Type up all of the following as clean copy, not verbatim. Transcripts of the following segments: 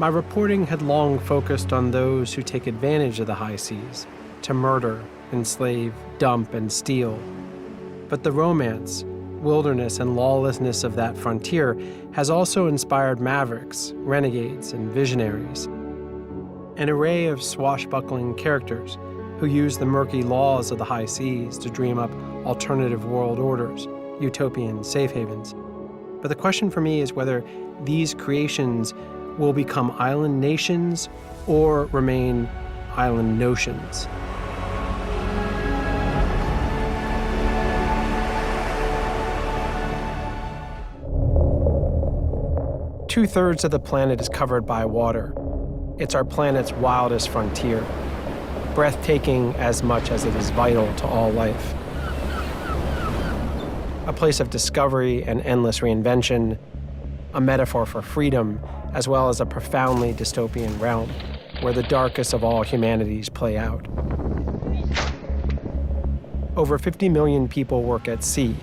My reporting had long focused on those who take advantage of the high seas to murder, enslave, dump, and steal. But the romance, wilderness, and lawlessness of that frontier has also inspired mavericks, renegades, and visionaries. An array of swashbuckling characters who use the murky laws of the high seas to dream up alternative world orders, utopian safe havens. But the question for me is whether these creations will become island nations or remain island notions. Two-thirds of the planet is covered by water. It's our planet's wildest frontier, breathtaking as much as it is vital to all life. A place of discovery and endless reinvention, a metaphor for freedom, as well as a profoundly dystopian realm where the darkest of all humanities play out. Over 50 million people work at sea,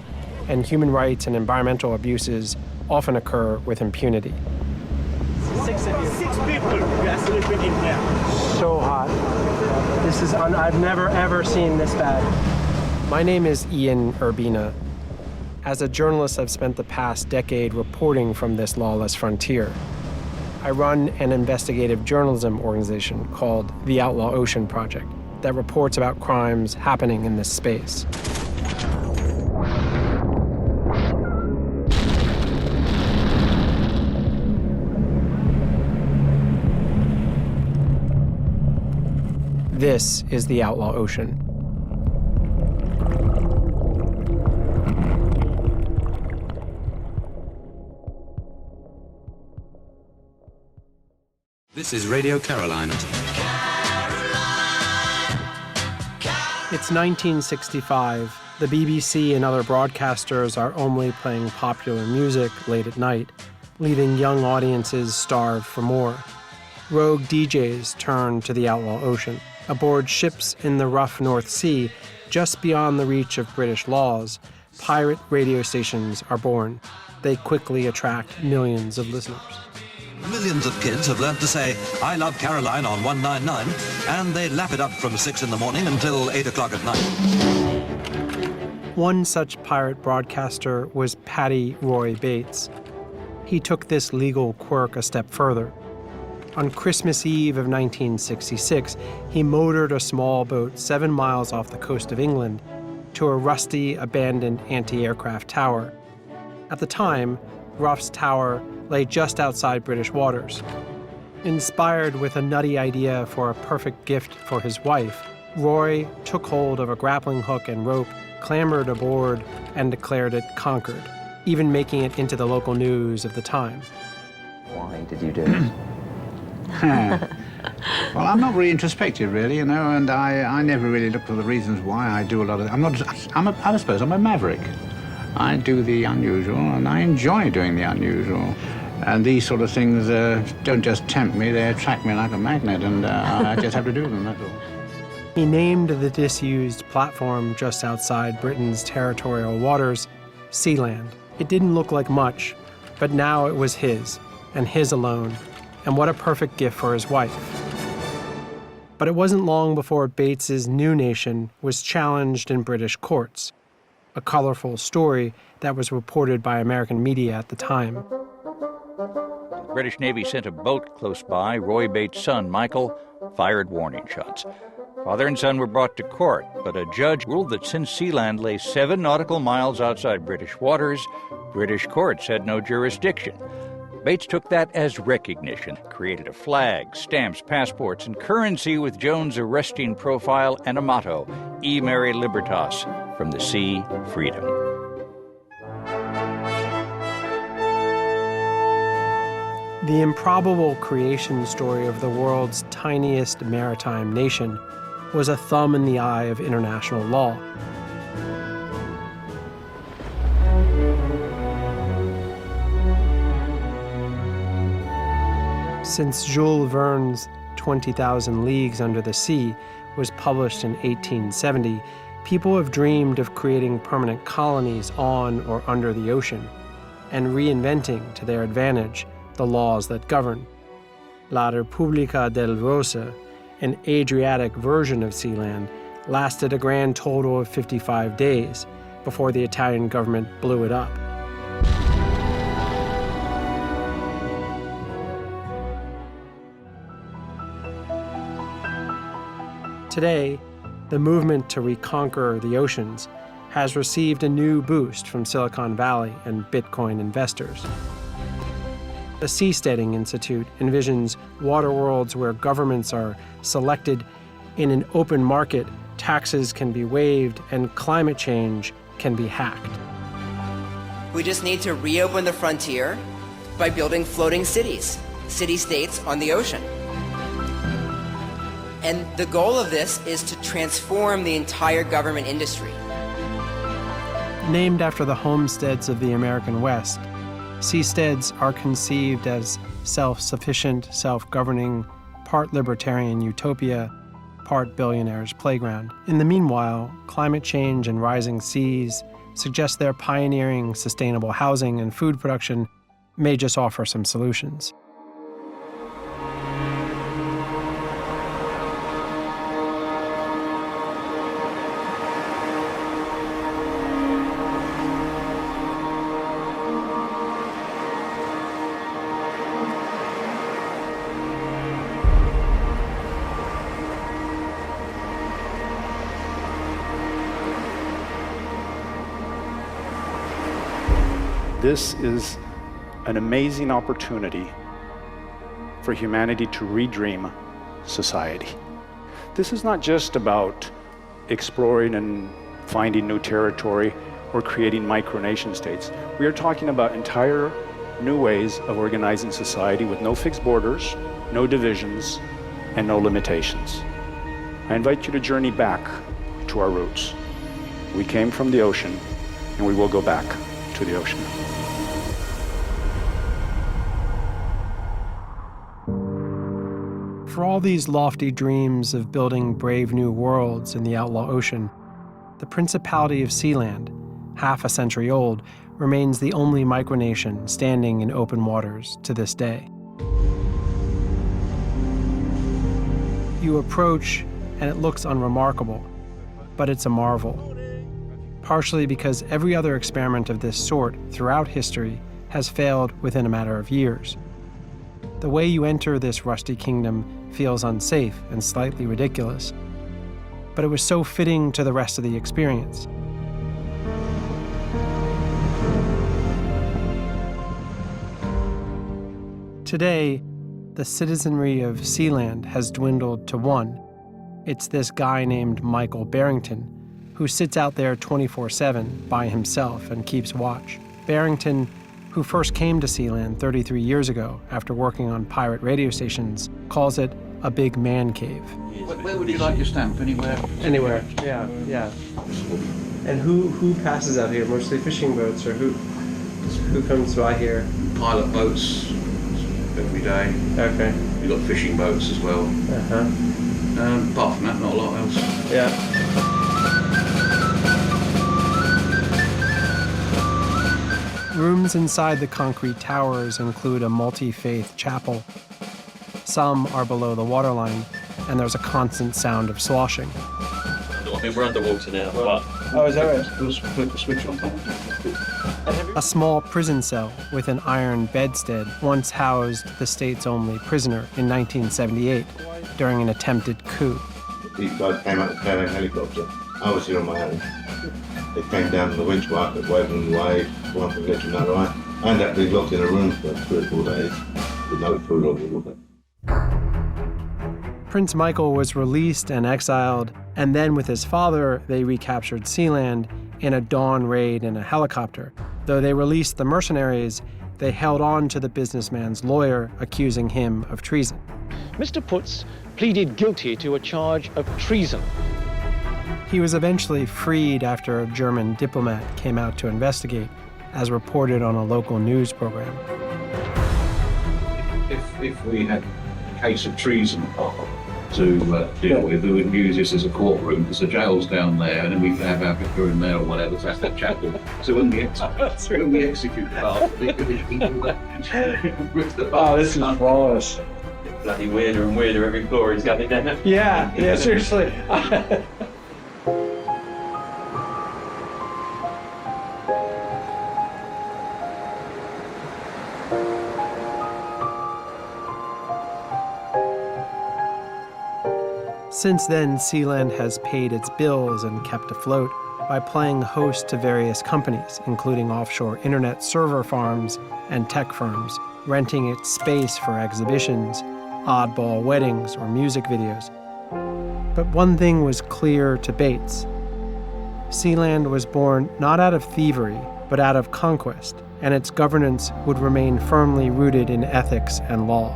and human rights and environmental abuses often occur with impunity. Six people we are sleeping in here. So hot. I've never ever seen this bad. My name is Ian Urbina. As a journalist, I've spent the past decade reporting from this lawless frontier. I run an investigative journalism organization called the Outlaw Ocean Project that reports about crimes happening in this space. This is the Outlaw Ocean. This is Radio Carolina. It's 1965. The BBC and other broadcasters are only playing popular music late at night, leaving young audiences starved for more. Rogue DJs turn to the Outlaw Ocean. Aboard ships in the rough North Sea, just beyond the reach of British laws, pirate radio stations are born. They quickly attract millions of listeners. Millions of kids have learned to say, "I love Caroline" on 199, and they lap it up from 6 in the morning until 8 o'clock at night. One such pirate broadcaster was Paddy Roy Bates. He took this legal quirk a step further. On Christmas Eve of 1966, he motored a small boat 7 miles off the coast of England to a rusty, abandoned anti-aircraft tower. At the time, Ruff's Tower lay just outside British waters. Inspired with a nutty idea for a perfect gift for his wife, Roy took hold of a grappling hook and rope, clambered aboard, and declared it conquered, even making it into the local news of the time. Why did you do it? Well, I'm not really introspective, really, you know, and I never really look for the reasons why I do a lot of it. I suppose I'm a maverick. I do the unusual, and I enjoy doing the unusual. And these sort of things don't just tempt me, they attract me like a magnet, and I just have to do them, that's all. He named the disused platform just outside Britain's territorial waters Sealand. It didn't look like much, but now it was his, and his alone. And what a perfect gift for his wife. But it wasn't long before Bates's new nation was challenged in British courts, a colorful story that was reported by American media at the time. The British Navy sent a boat close by. Roy Bates' son, Michael, fired warning shots. Father and son were brought to court, but a judge ruled that since Sealand lay 7 nautical miles outside British waters, British courts had no jurisdiction. Bates took that as recognition, created a flag, stamps, passports, and currency with Jones' arresting profile and a motto, E Mare Libertas, from the sea, freedom. The improbable creation story of the world's tiniest maritime nation was a thumb in the eye of international law. Since Jules Verne's 20,000 Leagues Under the Sea was published in 1870, people have dreamed of creating permanent colonies on or under the ocean and reinventing to their advantage the laws that govern. La Repubblica del Rosa, an Adriatic version of Sealand, lasted a grand total of 55 days before the Italian government blew it up. Today, the movement to reconquer the oceans has received a new boost from Silicon Valley and Bitcoin investors. The Seasteading Institute envisions water worlds where governments are selected in an open market, taxes can be waived, and climate change can be hacked. We just need to reopen the frontier by building floating cities, city-states on the ocean. And the goal of this is to transform the entire government industry. Named after the homesteads of the American West, seasteads are conceived as self-sufficient, self-governing, part libertarian utopia, part billionaire's playground. In the meanwhile, climate change and rising seas suggest their pioneering sustainable housing and food production may just offer some solutions. This is an amazing opportunity for humanity to redream society. This is not just about exploring and finding new territory or creating micronation states. We are talking about entire new ways of organizing society with no fixed borders, no divisions, and no limitations. I invite you to journey back to our roots. We came from the ocean, and we will go back to the ocean. For all these lofty dreams of building brave new worlds in the outlaw ocean, the Principality of Sealand, half a century old, remains the only micronation standing in open waters to this day. You approach, and it looks unremarkable, but it's a marvel. Partially because every other experiment of this sort throughout history has failed within a matter of years. The way you enter this rusty kingdom feels unsafe and slightly ridiculous, but it was so fitting to the rest of the experience. Today, the citizenry of Sealand has dwindled to one. It's this guy named Michael Barrington, who sits out there 24/7 by himself and keeps watch. Barrington, who first came to Sealand 33 years ago after working on pirate radio stations, calls it a big man cave. Where would you like your stamp? Anywhere? Anywhere, yeah. And who passes out here? Mostly fishing boats, or who comes by here? Pilot boats every day. Okay. You've got fishing boats as well. Apart from that, not a lot else. Yeah. Rooms inside the concrete towers include a multi-faith chapel. Some are below the waterline, and there's a constant sound of sloshing. I mean, we're underwater now, but... Oh, is that right? Just flip the switch on. A small prison cell with an iron bedstead once housed the state's only prisoner in 1978 during an attempted coup. These guys came out of the helicopter. I was here on my own. They came down the winch market, waving away, one from left to another. I ended up being locked in a room for 3 or 4 days with no food or water. Prince Michael was released and exiled, and then with his father, they recaptured Sealand in a dawn raid in a helicopter. Though they released the mercenaries, they held on to the businessman's lawyer, accusing him of treason. Mr. Putz pleaded guilty to a charge of treason. He was eventually freed after a German diplomat came out to investigate, as reported on a local news program. If we had a case of treason to deal with, we would use this as a courtroom, because the jail's down there, and then we could have our vicar in there or whatever, so that's the chapel. So when we execute the part, we could rip the Oh, this is flawless. bloody weirder and weirder every floor he's going down. Yeah, seriously. Since then, Sealand has paid its bills and kept afloat by playing host to various companies, including offshore internet server farms and tech firms, renting its space for exhibitions, oddball weddings, or music videos. But one thing was clear to Bates. Sealand was born not out of thievery, but out of conquest, and its governance would remain firmly rooted in ethics and law.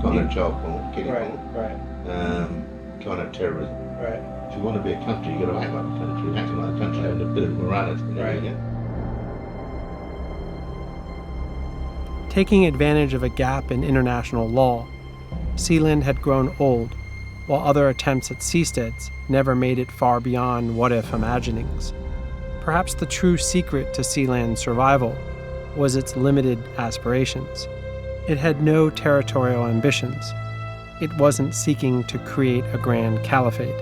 Kind of child porn, kiddie porn, right. kind of terrorism. Right. If you want to be a country, you've got to act like a country. Acting like a country and a bit of morality. Right. Yeah? Taking advantage of a gap in international law, Sealand had grown old, while other attempts at seasteads never made it far beyond what-if imaginings. Perhaps the true secret to Sealand's survival was its limited aspirations. It had no territorial ambitions. It wasn't seeking to create a grand caliphate.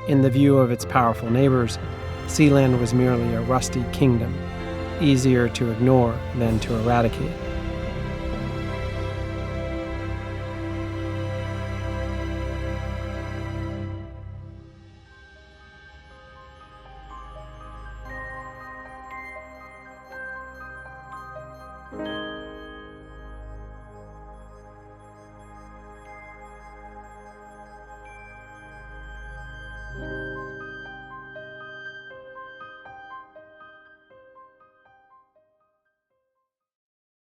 In the view of its powerful neighbors, Sealand was merely a rusty kingdom, easier to ignore than to eradicate.